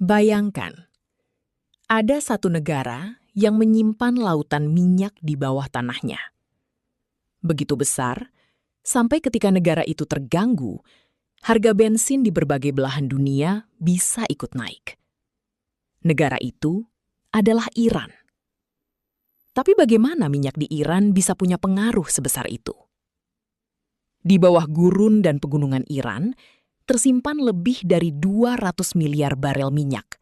Bayangkan, ada satu negara yang menyimpan lautan minyak di bawah tanahnya. Begitu besar, sampai ketika negara itu terganggu, harga bensin di berbagai belahan dunia bisa ikut naik. Negara itu adalah Iran. Tapi bagaimana minyak di Iran bisa punya pengaruh sebesar itu? Di bawah gurun dan pegunungan Iran, tersimpan lebih dari 200 miliar barel minyak.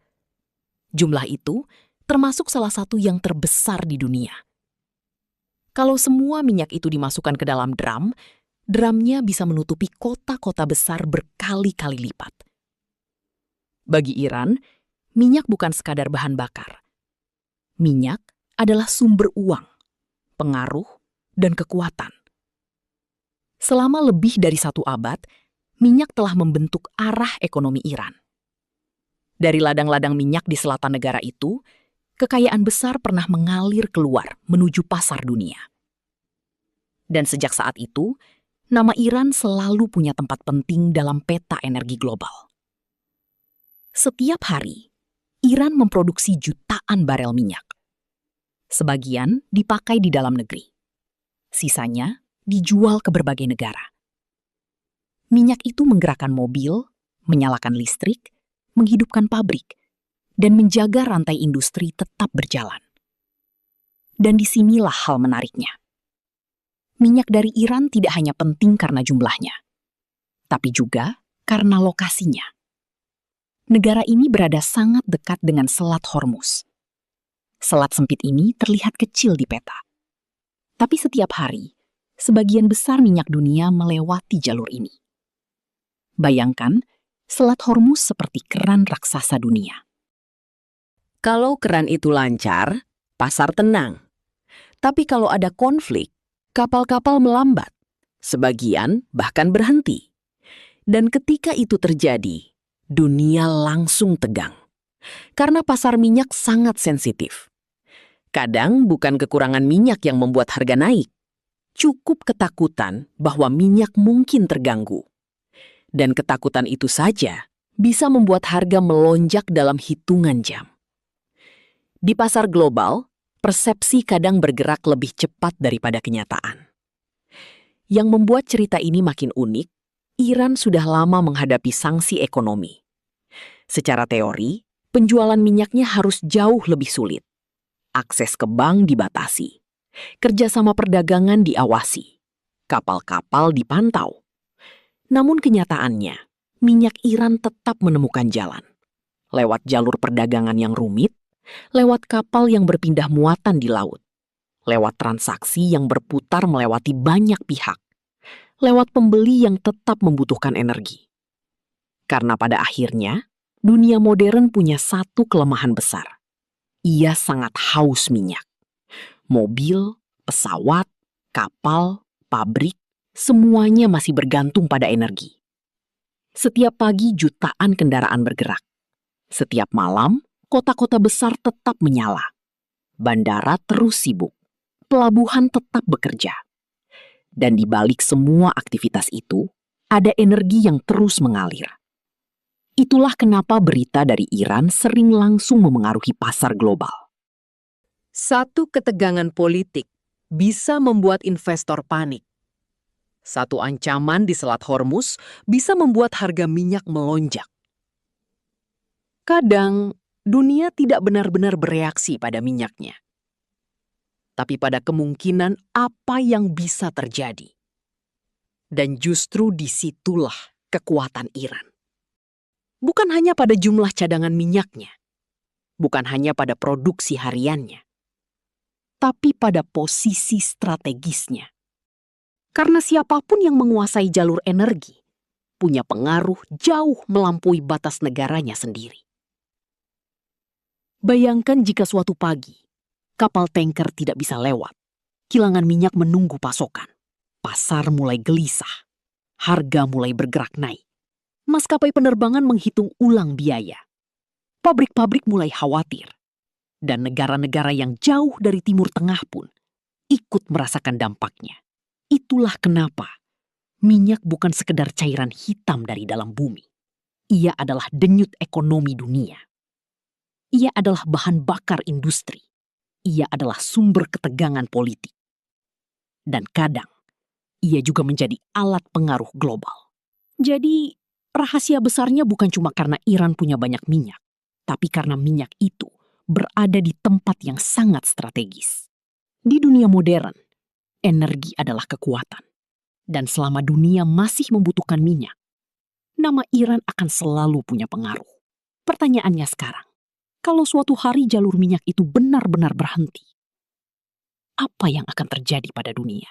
Jumlah itu termasuk salah satu yang terbesar di dunia. Kalau semua minyak itu dimasukkan ke dalam drum, drumnya bisa menutupi kota-kota besar berkali-kali lipat. Bagi Iran, minyak bukan sekadar bahan bakar. Minyak adalah sumber uang, pengaruh, dan kekuatan. Selama lebih dari 1 abad, minyak telah membentuk arah ekonomi Iran. Dari ladang-ladang minyak di selatan negara itu, kekayaan besar pernah mengalir keluar menuju pasar dunia. Dan sejak saat itu, nama Iran selalu punya tempat penting dalam peta energi global. Setiap hari, Iran memproduksi jutaan barel minyak. Sebagian dipakai di dalam negeri. Sisanya dijual ke berbagai negara. Minyak itu menggerakkan mobil, menyalakan listrik, menghidupkan pabrik, dan menjaga rantai industri tetap berjalan. Dan disinilah hal menariknya. Minyak dari Iran tidak hanya penting karena jumlahnya, tapi juga karena lokasinya. Negara ini berada sangat dekat dengan Selat Hormuz. Selat sempit ini terlihat kecil di peta. Tapi setiap hari, sebagian besar minyak dunia melewati jalur ini. Bayangkan, Selat Hormuz seperti keran raksasa dunia. Kalau keran itu lancar, pasar tenang. Tapi kalau ada konflik, kapal-kapal melambat. Sebagian bahkan berhenti. Dan ketika itu terjadi, dunia langsung tegang. Karena pasar minyak sangat sensitif. Kadang bukan kekurangan minyak yang membuat harga naik. Cukup ketakutan bahwa minyak mungkin terganggu. Dan ketakutan itu saja bisa membuat harga melonjak dalam hitungan jam. Di pasar global, persepsi kadang bergerak lebih cepat daripada kenyataan. Yang membuat cerita ini makin unik, Iran sudah lama menghadapi sanksi ekonomi. Secara teori, penjualan minyaknya harus jauh lebih sulit. Akses ke bank dibatasi. Kerjasama perdagangan diawasi. Kapal-kapal dipantau. Namun kenyataannya, minyak Iran tetap menemukan jalan. Lewat jalur perdagangan yang rumit, lewat kapal yang berpindah muatan di laut, lewat transaksi yang berputar melewati banyak pihak, lewat pembeli yang tetap membutuhkan energi. Karena pada akhirnya, dunia modern punya satu kelemahan besar. Ia sangat haus minyak. Mobil, pesawat, kapal, pabrik, semuanya masih bergantung pada energi. Setiap pagi jutaan kendaraan bergerak. Setiap malam, kota-kota besar tetap menyala. Bandara terus sibuk. Pelabuhan tetap bekerja. Dan di balik semua aktivitas itu, ada energi yang terus mengalir. Itulah kenapa berita dari Iran sering langsung memengaruhi pasar global. Satu ketegangan politik bisa membuat investor panik. Satu ancaman di Selat Hormuz bisa membuat harga minyak melonjak. Kadang, dunia tidak benar-benar bereaksi pada minyaknya. Tapi pada kemungkinan apa yang bisa terjadi. Dan justru disitulah kekuatan Iran. Bukan hanya pada jumlah cadangan minyaknya. Bukan hanya pada produksi hariannya. Tapi pada posisi strategisnya. Karena siapapun yang menguasai jalur energi, punya pengaruh jauh melampaui batas negaranya sendiri. Bayangkan jika suatu pagi, kapal tanker tidak bisa lewat, kilangan minyak menunggu pasokan, pasar mulai gelisah, harga mulai bergerak naik, maskapai penerbangan menghitung ulang biaya, pabrik-pabrik mulai khawatir, dan negara-negara yang jauh dari Timur Tengah pun ikut merasakan dampaknya. Itulah kenapa minyak bukan sekedar cairan hitam dari dalam bumi. Ia adalah denyut ekonomi dunia. Ia adalah bahan bakar industri. Ia adalah sumber ketegangan politik. Dan kadang, ia juga menjadi alat pengaruh global. Jadi, rahasia besarnya bukan cuma karena Iran punya banyak minyak, tapi karena minyak itu berada di tempat yang sangat strategis. Di dunia modern, energi adalah kekuatan. Dan selama dunia masih membutuhkan minyak, nama Iran akan selalu punya pengaruh. Pertanyaannya sekarang, kalau suatu hari jalur minyak itu benar-benar berhenti, apa yang akan terjadi pada dunia?